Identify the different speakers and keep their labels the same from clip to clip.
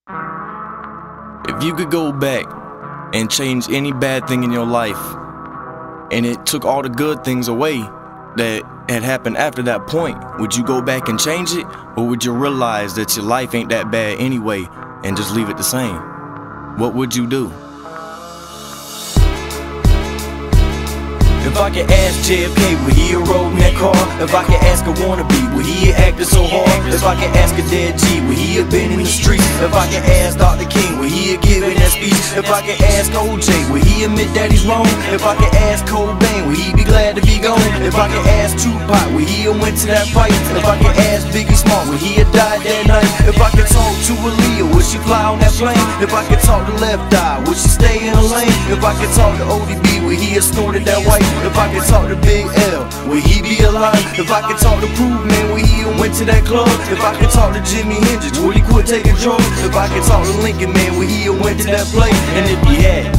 Speaker 1: If you could go back and change any bad thing in your life, and it took all the good things away that had happened after that point, would you go back and change it? Or would you realize that your life ain't that bad anyway and just leave it the same? What would you do?
Speaker 2: If I could ask JFK, would he have rode in that car? If I could ask a wannabe, would he have acted so hard? If I could ask a dead G, would he have been in the streets? If I could ask Dr. King, would he have given that speech? If I could ask OJ, would he admit that he's wrong? If I could ask Cobain, would he be glad to be gone? If I could ask Tupac, would he have went to that fight? If I could ask Biggie Small, would he have died that night? If I could talk to Aaliyah, would she fly on that plane? If I could talk to Left Eye, would she stay in the lane? If I could talk to ODB, would he have snorted that white? If I could talk to Big L, would he be alive? If I could talk to Prove Man, would he have went to that club? If I could talk to Jimi Hendrix, would he quit taking drugs? If I could talk to Lincoln Man, would he have went to that place? And if he had,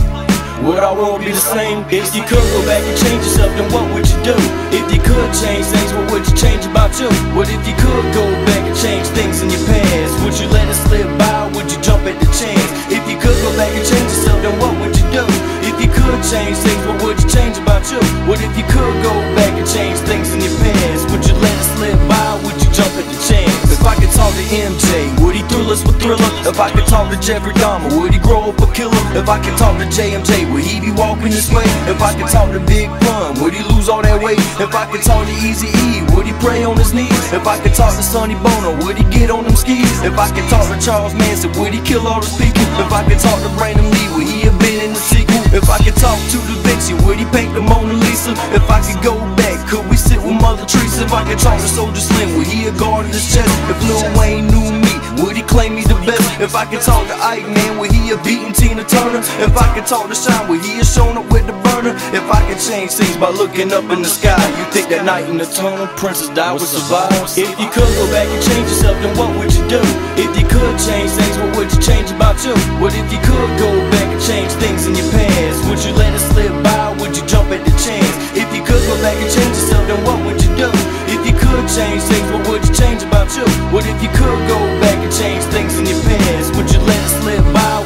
Speaker 2: would our world be the same? If you could go back and change yourself, then what would you do? If you could change things, what would you change about you? What if you could go back and change things in your past? Would you let it slip by, or would you jump at the chance? If you could go back and change yourself, then what would you do? If you could change things, what would you change about you? What if you could go back and change things in your past? Would you let it slip by, or would you jump at the chance? If I could talk to MJ, would he thrill us with Thriller? If I could talk to Jeffrey Dahmer, would he grow up a killer? If I could talk to JMJ, would he be walking this way? If I could talk to Big Pun, would he lose all that weight? If I could talk to Eazy-E, would he pray on his knees? If I could talk to Sonny Bono, would he get on them skis? If I could talk to Charles Manson, would he kill all those people? If I could talk to Brandon Lee, would he have been in the sequel? If I could talk to Da Vinci, would he paint the Mona Lisa? If I could go back, could we sit with Mother Teresa? If I could talk to Soulja Slim, would he have guarded his chest? If Lil Wayne knew me, would he claim me the best? If I could talk to Ike Man, would he have beaten Tina Turner? If I could talk to Sean, would he have shown up with the burner? If I could change things by looking up in the sky, you think that night in the tunnel, Princess Di would survive? If you could go back and change yourself, then what would you do? If you could change things, what would you change about you? What if you could go back and change things in your past? Would you let it slip by, or would you jump at the chance? If you could go back and change yourself, then what would you do? If you could change things, what would you change about you? What if you could go back and change things in your past? Would you let it slip by?